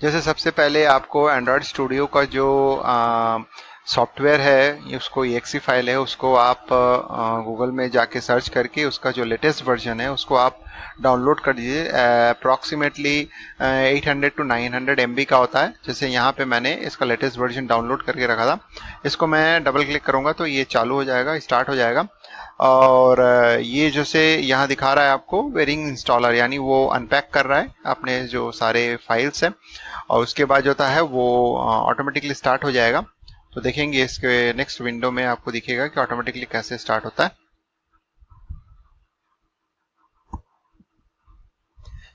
जैसे सबसे पहले आपको एंड्रॉयड स्टूडियो का जो सॉफ्टवेयर है, उसको EXE फाइल है, उसको आप गूगल में जाके सर्च करके उसका जो लेटेस्ट वर्जन है उसको आप डाउनलोड कर दीजिए। अप्रॉक्सीमेटली 800 to 900 MB का होता है। जैसे यहाँ पे मैंने इसका लेटेस्ट वर्जन डाउनलोड करके रखा था। इसको मैं डबल क्लिक करूंगा तो ये चालू हो जाएगा, स्टार्ट हो जाएगा। और ये जैसे यहाँ दिखा रहा है आपको वेरिंग इंस्टॉलर, यानी वो अनपैक कर रहा है अपने जो सारे फाइल्स हैं। और उसके बाद जो होता है वो ऑटोमेटिकली स्टार्ट हो जाएगा। तो देखेंगे इसके नेक्स्ट विंडो में आपको दिखेगा कि ऑटोमेटिकली कैसे स्टार्ट होता है।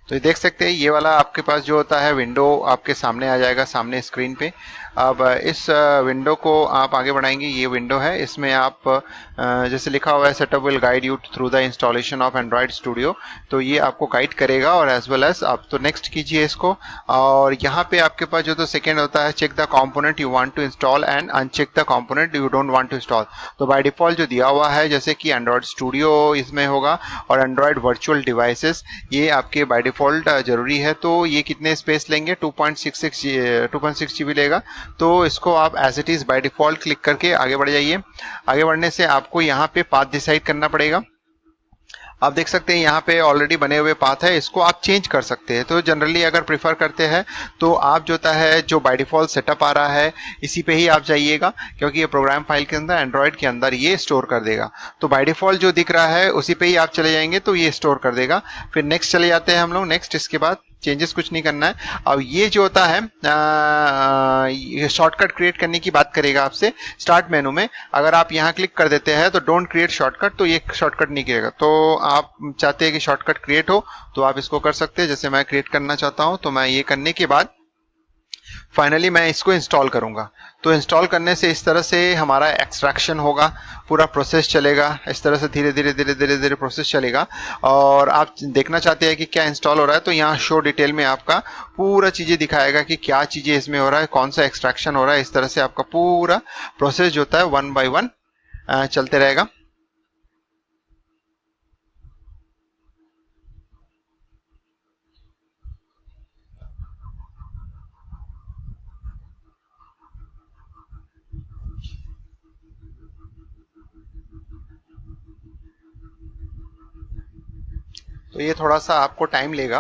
तो ये देख सकते हैं, ये वाला आपके पास जो होता है विंडो आपके सामने आ जाएगा, सामने स्क्रीन पे। अब इस विंडो को आप आगे बढ़ाएंगे, ये विंडो है, इसमें आप जैसे लिखा हुआ है setup will guide you through the installation of Android studio. तो ये आपको गाइड करेगा और एज वेल एज आप तो नेक्स्ट कीजिए इसको। और यहाँ पे आपके पास जो तो सेकेंड होता है check the component you want to install and uncheck the component you don't want to install. तो बाय डिफॉल्ट जो दिया हुआ है जैसे कि एंड्रॉइड स्टूडियो इसमें होगा और एंड्रॉइड वर्चुअल डिवाइसेस, ये आपके बाय डिफॉल्ट जरूरी है। तो ये कितने स्पेस लेंगे? 2.6 GB लेगा। तो इसको आप as it is by default click करके आगे बढ़ जाइए। आगे बढ़ने से आपको यहाँ पे पाथ डिसाइड करना पड़ेगा। आप देख सकते हैं यहाँ पे ऑलरेडी बने हुए पाथ है, इसको आप चेंज कर सकते हैं। तो जनरली अगर प्रेफर करते हैं तो आप जो होता है जो बाय डिफॉल्ट सेटअप आ रहा है इसी पे ही आप जाइएगा, क्योंकि ये प्रोग्राम फाइल के अंदर एंड्रॉइड के अंदर ये स्टोर कर देगा। तो बाय डिफॉल्ट जो दिख रहा है उसी पे ही आप चले जाएंगे तो ये स्टोर कर देगा। फिर नेक्स्ट चले जाते हैं हम लोग, नेक्स्ट, इसके बाद चेंजेस कुछ नहीं करना है। अब ये जो होता है ये शॉर्टकट क्रिएट करने की बात करेगा आपसे स्टार्ट मेनू में। अगर आप यहाँ क्लिक कर देते हैं तो डोंट क्रिएट शॉर्टकट, तो ये शॉर्टकट नहीं करेगा। तो आप चाहते हैं कि शॉर्टकट क्रिएट हो तो आप इसको कर सकते हैं। जैसे मैं क्रिएट करना चाहता हूं तो मैं ये करने के बाद फाइनली मैं इसको इंस्टॉल करूंगा। तो इंस्टॉल करने से इस तरह से हमारा एक्सट्रैक्शन होगा, पूरा प्रोसेस चलेगा इस तरह से, धीरे धीरे धीरे धीरे धीरे प्रोसेस चलेगा। और आप देखना चाहते हैं कि क्या इंस्टॉल हो रहा है तो यहाँ शो डिटेल में आपका पूरा चीजें दिखाएगा कि क्या चीजें इसमें हो रहा है, कौन सा एक्सट्रैक्शन हो रहा है। इस तरह से आपका पूरा प्रोसेस जो होता है वन बाय वन चलते रहेगा। तो ये थोड़ा सा आपको टाइम लेगा,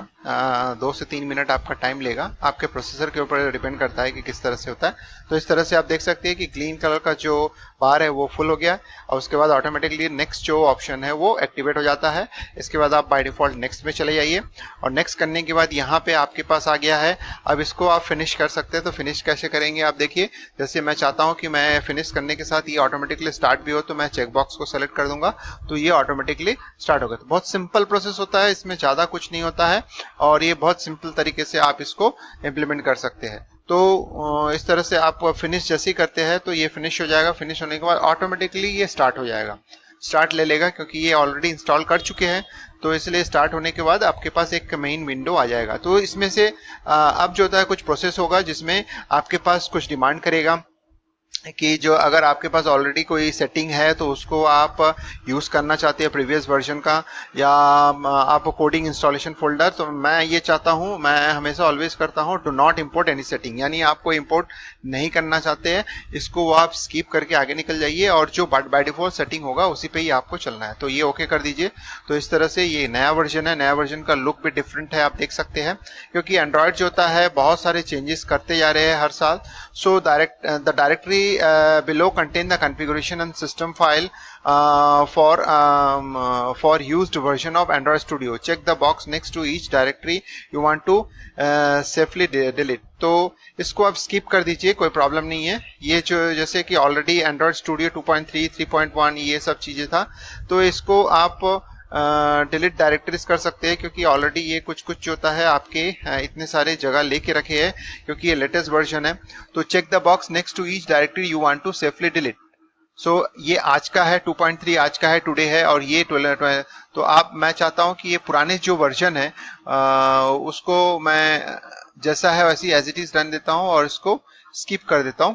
2 से 3 मिनट आपका टाइम लेगा। आपके प्रोसेसर के ऊपर डिपेंड करता है कि किस तरह से होता है। तो इस तरह से आप देख सकते हैं कि ग्रीन कलर का जो बार है वो फुल हो गया और उसके बाद ऑटोमेटिकली नेक्स्ट जो ऑप्शन है वो एक्टिवेट हो जाता है। इसके बाद आप बाय डिफॉल्ट नेक्स्ट में चले जाइए और नेक्स्ट करने के बाद यहाँ पे आपके पास आ गया है। अब इसको आप फिनिश कर सकते हैं। तो फिनिश कैसे करेंगे आप देखिए। जैसे मैं चाहता हूँ कि मैं फिनिश करने के साथ ये ऑटोमेटिकली स्टार्ट भी हो, तो मैं चेक बॉक्स को सेलेक्ट कर दूंगा तो ये ऑटोमेटिकली स्टार्ट होगा। तो बहुत सिंपल प्रोसेस होता है, इसमें ज्यादा कुछ नहीं होता है और ये बहुत सिंपल तरीके से आप इसको इम्प्लीमेंट कर सकते हैं। तो इस तरह से आप फिनिश जैसे ही करते हैं तो ये फिनिश हो जाएगा। फिनिश होने के बाद ऑटोमेटिकली ये स्टार्ट हो जाएगा, स्टार्ट ले लेगा क्योंकि ये ऑलरेडी इंस्टॉल कर चुके हैं। तो इसलिए स्टार्ट होने के बाद आपके पास एक मेन विंडो आ जाएगा। तो इसमें से अब जो होता है कुछ प्रोसेस होगा जिसमें आपके पास कुछ डिमांड करेगा कि जो अगर आपके पास ऑलरेडी कोई सेटिंग है तो उसको आप यूज करना चाहते हैं प्रीवियस वर्जन का, या आप कोडिंग इंस्टॉलेशन फोल्डर। तो मैं ये चाहता हूं, मैं हमेशा ऑलवेज करता हूं, do not import any setting, यानी आपको इंपोर्ट नहीं करना चाहते हैं, इसको वो आप स्किप करके आगे निकल जाइए और जो बाय डिफॉल्ट सेटिंग होगा उसी पे ही आपको चलना है। तो ये ओके कर दीजिए। तो इस तरह से ये नया वर्जन है, नया वर्जन का लुक भी डिफरेंट है, आप देख सकते हैं, क्योंकि एंड्रॉयड जो होता है बहुत सारे चेंजेस करते जा रहे हैं हर साल। So the directory below contain the configuration and system file for used version of Android Studio. Check the box next to each directory you want to safely delete. तो इसको आप स्किप कर दीजिए, कोई प्रॉब्लम नहीं है। ये जो जैसे कि ऑलरेडी एंड्रॉयड स्टूडियो 2.3 3.1 ये सब चीजें था, तो इसको आप डिलीट डायरेक्टरीज कर सकते हैं, क्योंकि ऑलरेडी ये कुछ कुछ जो होता है आपके इतने सारे जगह लेके रखे हैं, क्योंकि ये लेटेस्ट वर्जन है। तो check the box next to each directory you want to safely delete. So ये आज का है 2.3, आज का है, टुडे है, और ये 12। तो आप, मैं चाहता हूं कि ये पुराने जो वर्जन है उसको मैं जैसा है वैसी एज इट इज रन देता हूं और इसको स्किप कर देता हूं।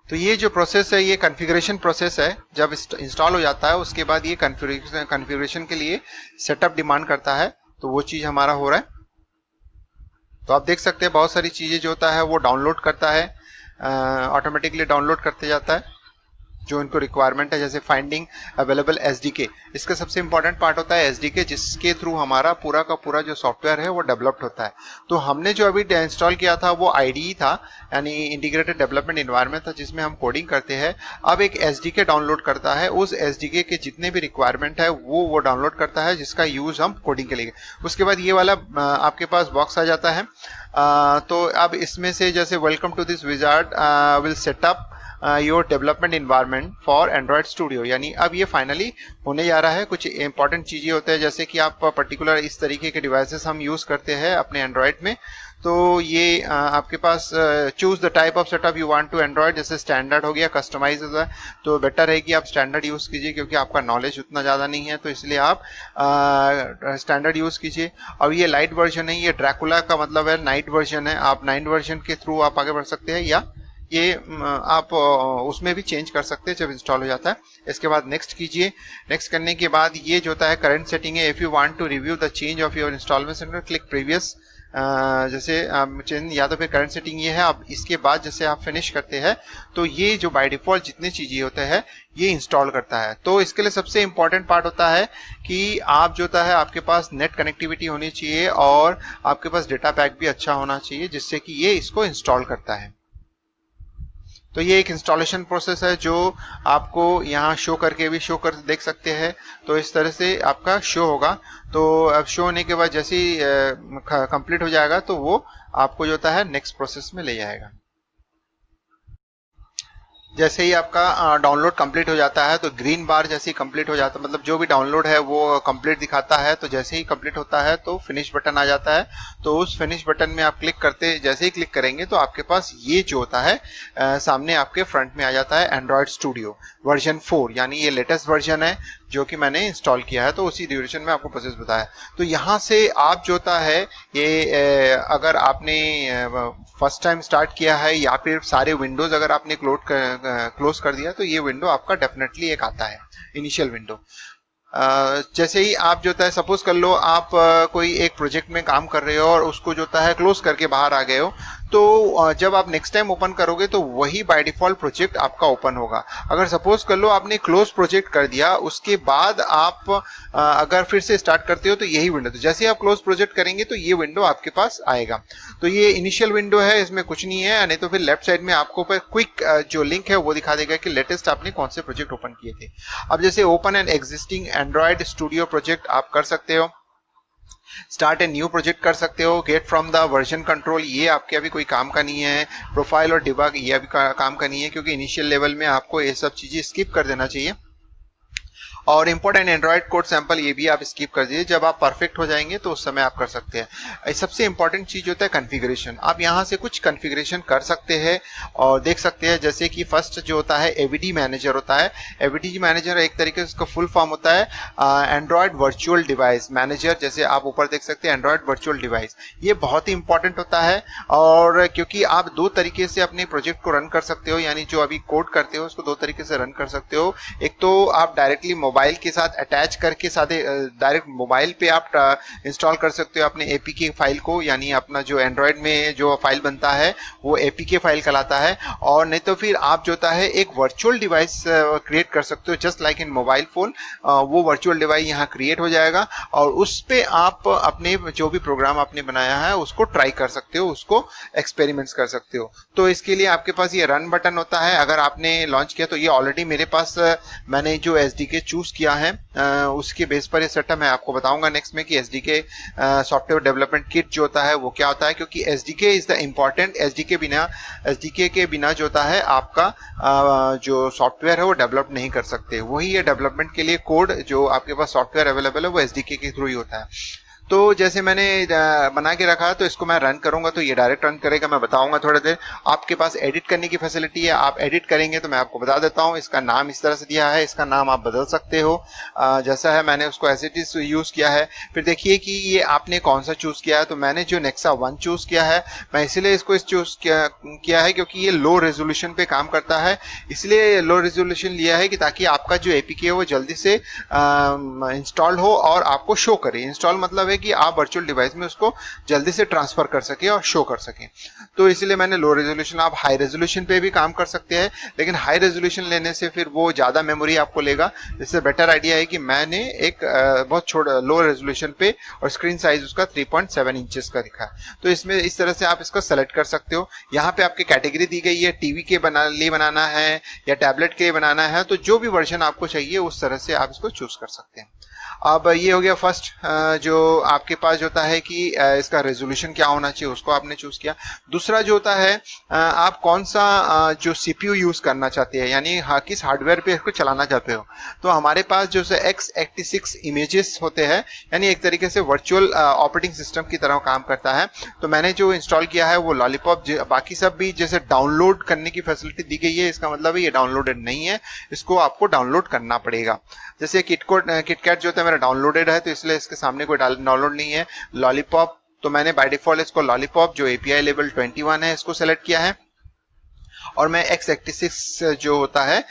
तो ये जो प्रोसेस है ये कॉन्फ़िगरेशन प्रोसेस है। जब इंस्टॉल हो जाता है उसके बाद ये कॉन्फ़िगरेशन के लिए सेटअप डिमांड करता है, तो वो चीज़ हमारा हो रहा है। तो आप देख सकते हैं बहुत सारी चीज़ें जो होता है वो डाउनलोड करता है, ऑटोमेटिकली डाउनलोड करते जाता है जो इनको रिक्वायरमेंट है, जैसे फाइंडिंग अवेलेबल एसडीके। इसका सबसे इंपॉर्टेंट पार्ट होता है एसडीके, जिसके थ्रू हमारा पूरा का पूरा जो सॉफ्टवेयर है वो डेवलप्ड होता है। तो हमने जो अभी इंस्टॉल किया था वो आईडीई था, यानी इंटीग्रेटेड डेवलपमेंट एनवायरनमेंट था, जिसमें हम कोडिंग करते हैं। अब एक एसडीके डाउनलोड करता है, उस एसडीके के जितने भी रिक्वायरमेंट है वो डाउनलोड करता है, जिसका यूज हम कोडिंग के लिए। उसके बाद ये वाला आपके पास बॉक्स आ जाता है। तो अब इसमें से जैसे welcome to this wizard will set up your development environment for Android studio, यानी अब ये फाइनली होने जा रहा है। कुछ इंपॉर्टेंट चीजें होते हैं, जैसे कि आप पर्टिकुलर इस तरीके के डिवाइसेस हम यूज करते हैं अपने एंड्रॉयड में। तो ये आपके पास choose the type of setup you want to Android, जैसे स्टैंडर्ड हो गया, कस्टमाइज हो गया, तो बेटर है कि आप स्टैंडर्ड यूज कीजिए, क्योंकि आपका नॉलेज उतना ज्यादा नहीं है, तो इसलिए आप स्टैंडर्ड यूज कीजिए। अब ये लाइट वर्जन है, ये ड्रैकुला का मतलब है नाइट वर्जन है। आप नाइट वर्जन के थ्रू आप आगे बढ़ सकते हैं, या ये आप उसमें भी चेंज कर सकते हैं जब इंस्टॉल हो जाता है। इसके बाद नेक्स्ट कीजिए। नेक्स्ट करने के बाद ये जो होता है करंट सेटिंग है, if you want to review the change of your installment center click previous, जैसे चेंज या तो फिर करंट सेटिंग ये है। अब इसके बाद जैसे आप फिनिश करते हैं तो ये जो बाय डिफॉल्ट जितने चीजें होते हैं ये इंस्टॉल करता है। तो इसके लिए सबसे इंपॉर्टेंट पार्ट होता है कि आप जो होता है आपके पास नेट कनेक्टिविटी होनी चाहिए और आपके पास डेटा पैक भी अच्छा होना चाहिए, जिससे कि ये इसको इंस्टॉल करता है। तो ये एक इंस्टॉलेशन प्रोसेस है जो आपको यहाँ शो करके भी शो कर देख सकते हैं। तो इस तरह से आपका शो होगा। तो अब शो होने के बाद जैसे ही कंप्लीट हो जाएगा तो वो आपको जो होता है नेक्स्ट प्रोसेस में ले जाएगा। जैसे ही आपका डाउनलोड कंप्लीट हो जाता है तो ग्रीन बार जैसे ही कंप्लीट हो जाता है, मतलब जो भी डाउनलोड है वो कंप्लीट दिखाता है। तो जैसे ही कंप्लीट होता है तो फिनिश बटन आ जाता है। तो उस फिनिश बटन में आप क्लिक करते, जैसे ही क्लिक करेंगे तो आपके पास ये जो होता है सामने आपके फ्रंट में आ जाता है एंड्रॉयड स्टूडियो वर्जन 4, यानी ये लेटेस्ट वर्जन है जो कि मैंने इंस्टॉल किया है। तो उसी ड्यूरेशन में आपको प्रोसेस बताया। तो यहाँ से आप जो होता है ये अगर आपने फर्स्ट टाइम स्टार्ट किया है या फिर सारे विंडोज अगर आपने क्लोज कर दिया तो ये विंडो आपका डेफिनेटली एक आता है, इनिशियल विंडो। जैसे ही आप जो है सपोज कर लो आप कोई एक प्रोजेक्ट में काम कर रहे हो और उसको जो है क्लोज करके बाहर आ गए हो, तो जब आप नेक्स्ट टाइम ओपन करोगे तो वही बाय डिफॉल्ट प्रोजेक्ट आपका ओपन होगा। अगर सपोज कर लो आपने क्लोज प्रोजेक्ट कर दिया, उसके बाद आप अगर फिर से स्टार्ट करते हो तो यही विंडो, तो जैसे ही आप क्लोज प्रोजेक्ट करेंगे तो ये विंडो आपके पास आएगा। तो ये इनिशियल विंडो है, इसमें कुछ नहीं है। नहीं तो फिर लेफ्ट साइड में आपको क्विक जो लिंक है वो दिखा देगा कि लेटेस्ट आपने कौन से प्रोजेक्ट ओपन किए थे। अब जैसे open an existing Android studio project आप कर सकते हो, स्टार्ट ए न्यू प्रोजेक्ट कर सकते हो, get from the version control ये आपके अभी कोई काम का नहीं है, प्रोफाइल और डिबग ये अभी काम का नहीं है, क्योंकि इनिशियल लेवल में आपको ये सब चीजें स्किप कर देना चाहिए। और इंपॉर्टेंट एंड्रॉइड कोड सैंपल ये भी आप स्किप कर दीजिए, जब आप परफेक्ट हो जाएंगे तो उस समय आप कर सकते हैं। सबसे इंपॉर्टेंट चीज होता है कॉन्फ़िगरेशन। आप यहाँ से कुछ कॉन्फ़िगरेशन कर सकते हैं और देख सकते हैं, जैसे कि फर्स्ट जो होता है एवीडी मैनेजर होता है। एवीडी मैनेजर एक तरीके से उसका फुल फॉर्म होता है एंड्रॉयड वर्चुअल डिवाइस मैनेजर, जैसे आप ऊपर देख सकते हैं एंड्रॉयड वर्चुअल डिवाइस। ये बहुत ही इंपॉर्टेंट होता है, और क्योंकि आप दो तरीके से अपने प्रोजेक्ट को रन कर सकते हो, यानी जो अभी कोड करते हो उसको दो तरीके से रन कर सकते हो। एक तो आप डायरेक्टली मोबाइल के साथ अटैच करके साथ डायरेक्ट मोबाइल पे आप इंस्टॉल कर सकते हो अपने एपीके फाइल को, यानी अपना जो एंड्रॉयड में जो फाइल बनता है वो एपीके फाइल कहलाता है। और नहीं तो फिर आप जो होता है एक वर्चुअल डिवाइस क्रिएट कर सकते हो, just like in mobile phone. वो वर्चुअल डिवाइस यहाँ क्रिएट हो जाएगा और उस पे आप अपने जो भी प्रोग्राम आपने बनाया है उसको ट्राई कर सकते हो, उसको एक्सपेरिमेंट्स कर सकते हो। तो इसके लिए आपके पास ये रन बटन होता है। अगर आपने लॉन्च किया तो ये ऑलरेडी मेरे पास मैंने जो एसडीके चूज किया है उसके बेस पर ये सेटअप मैं आपको बताऊंगा नेक्स्ट में कि एसडीके सॉफ्टवेयर डेवलपमेंट किट जो होता है वो क्या होता है, क्योंकि SDK is the important. SDK के बिना जो होता है आपका जो सॉफ्टवेयर है वो डेवलप नहीं कर सकते। वही है डेवलपमेंट के लिए कोड जो आपके पास सॉफ्टवेयर अवेलेबल है वो एसडीके के थ्रू ही होता है। तो जैसे मैंने बना के रखा, तो इसको मैं रन करूंगा तो ये डायरेक्ट रन करेगा। मैं बताऊंगा थोड़ा देर। आपके पास एडिट करने की फैसिलिटी है, आप एडिट करेंगे तो मैं आपको बता देता हूँ। इसका नाम इस तरह से दिया है, इसका नाम आप बदल सकते हो जैसा है, मैंने उसको एज इट इज यूज किया है। फिर देखिए कि ये आपने कौन सा चूज किया है, तो मैंने जो नेक्सा 1 चूज किया है। मैं इसीलिए इसको इस चूज किया है क्योंकि ये लो रेजोल्यूशन पे काम करता है, इसलिए लो रेजोल्यूशन लिया है कि ताकि आपका जो एपीके है वो जल्दी से इंस्टॉल हो और आपको शो करे। इंस्टॉल मतलब है कि आप वर्चुअल डिवाइस में उसको जल्दी से ट्रांसफर कर सके और शो कर सके। तो इसलिए मैंने लो रेजोल्यूशन, आप हाई रेजोल्यूशन पे भी काम कर सकते हैं, लेकिन हाई रेजोल्यूशन लेने से फिर वो ज्यादा मेमोरी आपको लेगा। इससे बेटर आइडिया है कि मैंने एक बहुत छोटा लो रेजोल्यूशन पे, और स्क्रीन साइज उसका 3.7 इंचेस का दिखा है। तो इसमें इस तरह से आप इसको सेलेक्ट कर सकते हो। यहाँ पे आपकी कैटेगरी दी गई है, टीवी के लिए बनाना है या टैबलेट के लिए बनाना है, तो जो भी वर्जन आपको चाहिए उस तरह से आप इसको चूज कर सकते हैं। अब ये हो गया फर्स्ट, जो आपके पास होता है कि इसका रेजोल्यूशन क्या होना चाहिए, उसको आपने चूज किया। दूसरा जो होता है, आप कौन सा जो सीपीयू यूज करना चाहते हैं, यानी किस हार्डवेयर पे इसको चलाना चाहते हो। तो हमारे पास जो x86 इमेजेस होते हैं, यानी एक तरीके से वर्चुअल ऑपरेटिंग सिस्टम की तरह काम करता है। तो मैंने जो इंस्टॉल किया है वो लॉलीपॉप, बाकी सब भी जैसे डाउनलोड करने की फैसिलिटी दी गई है, इसका मतलब है ये डाउनलोडेड नहीं है, इसको आपको डाउनलोड करना पड़ेगा। जैसे किटकैट जो होता है मेरा डाउनलोडेड है, तो इसलिए इसके सामने कोई डाउनलोड नहीं है। लॉलीपॉप तो मैंने बाय डिफॉल्ट इसको लॉलीपॉप जो एपीआई लेवल 21 है इसको सेलेक्ट किया है, और मैं x86 जो होता है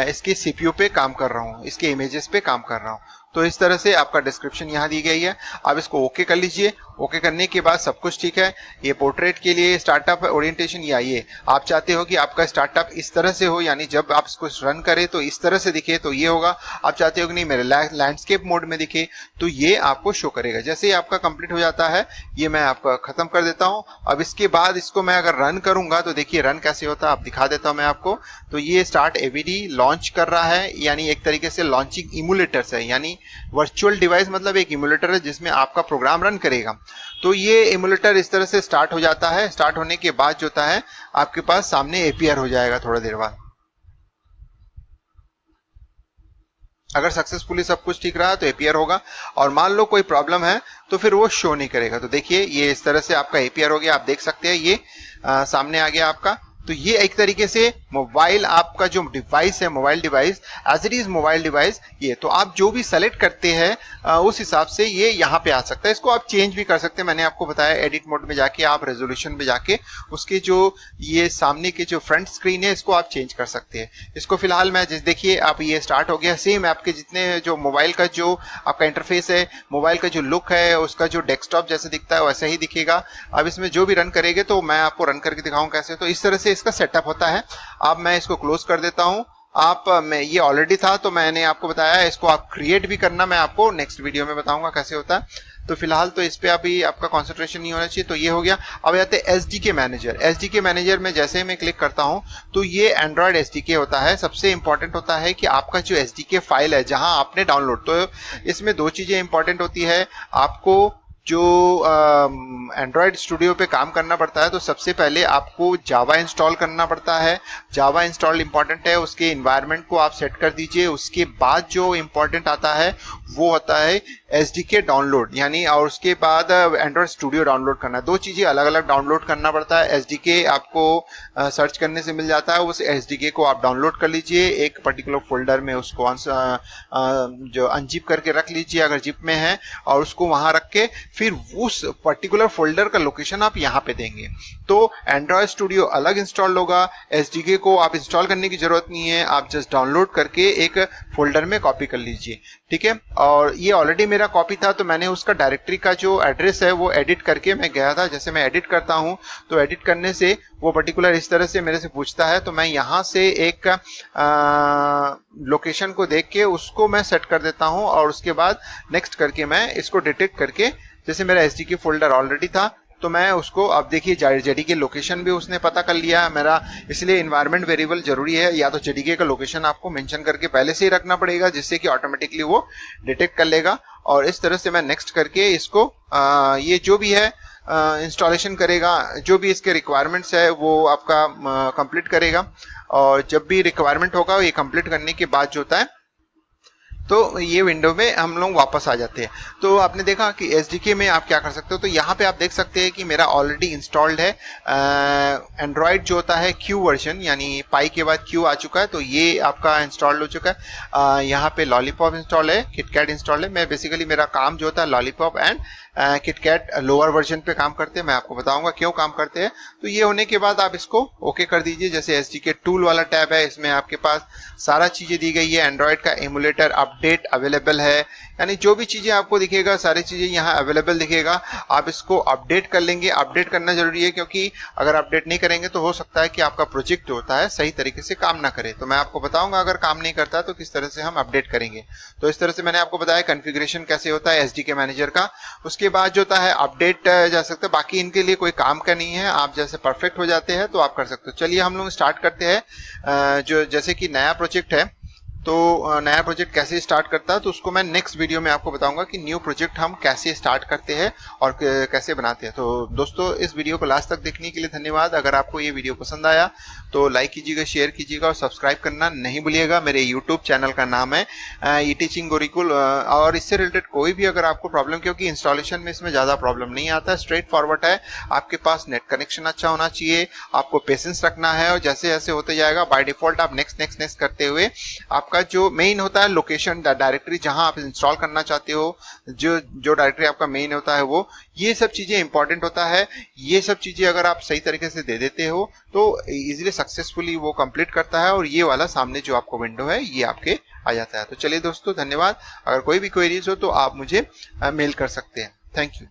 इसके सीपीयू पे काम कर रहा हूँ, इसके इमेजेस पे काम कर रहा हूँ। तो इस तरह से आपका डिस्क्रिप्शन यहाँ दी गई है। आप इसको ओके कर लीजिए। ओके करने के बाद सब कुछ ठीक है। ये पोर्ट्रेट के लिए स्टार्टअप ओरिएंटेशन, या ये आप चाहते हो कि आपका स्टार्टअप इस तरह से हो, यानी जब आप इसको रन करें तो इस तरह से दिखे, तो ये होगा। आप चाहते हो कि नहीं मेरे लैंडस्केप मोड में दिखे, तो ये आपको शो करेगा। जैसे ही आपका कंप्लीट हो जाता है, ये मैं आपका खत्म कर देता हूँ। अब इसके बाद इसको मैं अगर रन करूंगा तो देखिए रन कैसे होता है, आप दिखा देता हूं मैं आपको। तो ये स्टार्ट एवीडी लॉन्च कर रहा है, यानी एक तरीके से लॉन्चिंग इमुलेटर्स है, यानी वर्चुअल डिवाइस मतलब एक इमुलेटर है जिसमें आपका प्रोग्राम रन करेगा। तो ये इमुलेटर इस तरह से स्टार्ट हो जाता है। स्टार्ट होने के बाद जो होता है आपके पास सामने एपीआर हो जाएगा थोड़ा देर बाद। अगर सक्सेसफुली सब कुछ ठीक रहा तो एपीआर होगा, और मान लो कोई प्रॉब्लम है तो फिर वो शो नहीं करेगा। तो देखिए ये इस तरह से आपका एपीआर हो गया, आप देख सकते हैं ये सामने आ गया आपका। तो ये एक तरीके से मोबाइल, आपका जो डिवाइस है mobile device, as it is mobile device ये। तो आप जो भी सेलेक्ट करते हैं उस हिसाब से ये यहाँ पे आ सकता है। इसको आप चेंज भी कर सकते हैं, मैंने आपको बताया एडिट मोड में जाके आप रेजोल्यूशन में जाके उसके जो ये सामने के जो फ्रंट स्क्रीन है इसको आप चेंज कर सकते हैं। इसको फिलहाल मैं देखिए आप ये स्टार्ट हो गया। सेम आपके जितने जो मोबाइल का जो आपका इंटरफेस है, मोबाइल का जो लुक है, उसका जो डेस्कटॉप जैसे दिखता है वैसा ही दिखेगा। अब इसमें जो भी रन करेंगे तो मैं आपको रन करके दिखाऊं कैसे। तो इस तरह से इसका सेटअप होता है। अब मैं इसको क्लोज कर देता हूं। आप मैं ये ऑलरेडी था तो मैंने आपको बताया, इसको आप क्रिएट भी करना मैं आपको नेक्स्ट वीडियो में बताऊंगा कैसे होता है। तो फिलहाल तो इस पे अभी आपका कंसंट्रेशन नहीं होना चाहिए। तो ये हो गया। अब आते हैं एसडीके मैनेजर। एसडीके मैनेजर में जैसे ही मैं क्लिक करता हूं तो ये एंड्रॉयड एसडीके होता है। सबसे इंपॉर्टेंट होता है कि आपका जो एसडीके फाइल है जहां आपने डाउनलोड, तो इसमें दो चीजें इंपॉर्टेंट होती है। आपको जो एंड्रॉयड स्टूडियो पे काम करना पड़ता है तो सबसे पहले आपको जावा इंस्टॉल करना पड़ता है। जावा इंस्टॉल इंपॉर्टेंट है, उसके इन्वायरमेंट को आप सेट कर दीजिए। उसके बाद जो इंपॉर्टेंट आता है वो होता है एसडीके डाउनलोड, यानी और उसके बाद एंड्रॉयड स्टूडियो डाउनलोड करना। दो चीजें अलग अलग डाउनलोड करना पड़ता है। एसडीके आपको सर्च करने से मिल जाता है, उस एसडीके को आप डाउनलोड कर लीजिए एक पर्टिकुलर फोल्डर में, उसको जो अनजिप करके रख लीजिए अगर जिप में है, और उसको वहां रख के फिर उस पर्टिकुलर फोल्डर का लोकेशन आप यहाँ पे देंगे तो एंड्रॉयड स्टूडियो अलग इंस्टॉल होगा। एसडीके को आप इंस्टॉल करने की जरूरत नहीं है, आप जस्ट डाउनलोड करके एक फोल्डर में कॉपी कर लीजिए, ठीक है। और ये ऑलरेडी मेरा कॉपी था तो मैंने उसका डायरेक्टरी का जो एड्रेस है वो एडिट करके मैं गया था। जैसे मैं एडिट करता हूं तो एडिट करने से वो पर्टिकुलर इस तरह से मेरे से पूछता है, तो मैं यहां से एक लोकेशन को देख के उसको मैं सेट कर देता हूं, और उसके बाद नेक्स्ट करके मैं इसको डिटेक्ट करके, जैसे मेरा एसडीके फोल्डर ऑलरेडी था तो मैं उसको, अब देखिए जेडीके लोकेशन भी उसने पता कर लिया मेरा। इसलिए इन्वायरमेंट वेरिएबल जरूरी है, या तो जेडीके का लोकेशन आपको मेंशन करके पहले से ही रखना पड़ेगा जिससे कि ऑटोमेटिकली वो डिटेक्ट कर लेगा। और इस तरह से मैं नेक्स्ट करके इसको ये जो भी है इंस्टॉलेशन करेगा, जो भी इसके रिक्वायरमेंट्स है वो आपका कंप्लीट करेगा। और जब भी रिक्वायरमेंट होगा ये कंप्लीट करने के बाद जो होता है तो ये विंडो में हम लोग वापस आ जाते हैं। तो आपने देखा कि एसडीके में आप क्या कर सकते हो, तो यहाँ पे आप देख सकते हैं कि मेरा ऑलरेडी इंस्टॉल्ड है एंड्रॉयड जो होता है क्यू वर्जन, यानी पाई के बाद क्यू आ चुका है, तो ये आपका इंस्टॉल्ड हो चुका है। यहाँ पे लॉलीपॉप इंस्टॉल है, किटकैट इंस्टॉल है। मैं बेसिकली मेरा काम जो होता है lollipop and KitKat lower version पे काम करते हैं, मैं आपको बताऊंगा क्यों काम करते हैं। तो ये होने के बाद आप इसको ओके कर दीजिए। जैसे एसडीके टूल वाला टैब है, इसमें आपके पास सारा चीजें दी गई है। एंड्रॉयड का एमुलेटर अपडेट अवेलेबल है, यानी जो भी चीजें आपको दिखेगा सारी चीजें यहाँ अवेलेबल दिखेगा। आप इसको अपडेट कर लेंगे। अपडेट करना जरूरी है, क्योंकि अगर अपडेट नहीं करेंगे तो हो सकता है कि आपका प्रोजेक्ट जो होता है सही तरीके से काम ना करे। तो मैं आपको बताऊंगा अगर काम नहीं करता तो किस तरह से हम अपडेट करेंगे। तो इस तरह से मैंने आपको बताया कॉन्फ़िगरेशन कैसे होता है एसडीके मैनेजर का। उसके बाद जो होता है अपडेट जा सकते हैं। बाकी इनके लिए कोई काम का नहीं है, आप जैसे परफेक्ट हो जाते हैं तो आप कर सकते हो। चलिए हम लोग स्टार्ट करते हैं। जो जैसे कि नया प्रोजेक्ट है, तो नया प्रोजेक्ट कैसे स्टार्ट करता है तो उसको मैं नेक्स्ट वीडियो में आपको बताऊंगा कि न्यू प्रोजेक्ट हम कैसे स्टार्ट करते हैं और कैसे बनाते हैं। तो दोस्तों इस वीडियो को लास्ट तक देखने के लिए धन्यवाद। अगर आपको ये वीडियो पसंद आया तो लाइक कीजिएगा, शेयर कीजिएगा और सब्सक्राइब करना नहीं भूलिएगा। मेरे यूट्यूब चैनल का नाम है ई टीचिंग गुरुकुल। और इससे रिलेटेड कोई भी अगर आपको प्रॉब्लम, क्योंकि इंस्टॉलेशन में इसमें ज्यादा प्रॉब्लम नहीं आता है, स्ट्रेट फॉरवर्ड है। आपके पास नेट कनेक्शन अच्छा होना चाहिए, आपको पेशेंस रखना है और जैसे जैसे होते जाएगा बाय डिफॉल्ट आप नेक्स्ट नेक्स्ट नेक्स्ट करते हुए आपका जो मेन होता है लोकेशन डायरेक्टरी जहां आप इंस्टॉल करना चाहते हो, जो डायरेक्टरी आपका मेन होता है वो, ये सब चीजें इंपॉर्टेंट होता है। ये सब चीजें अगर आप सही तरीके से दे देते हो तो इजीली सक्सेसफुली वो कंप्लीट करता है और ये वाला सामने जो आपको विंडो है ये आपके आ जाता है। तो चलिए दोस्तों धन्यवाद। अगर कोई भी क्वेरीज हो तो आप मुझे मेल कर सकते हैं। Thank you.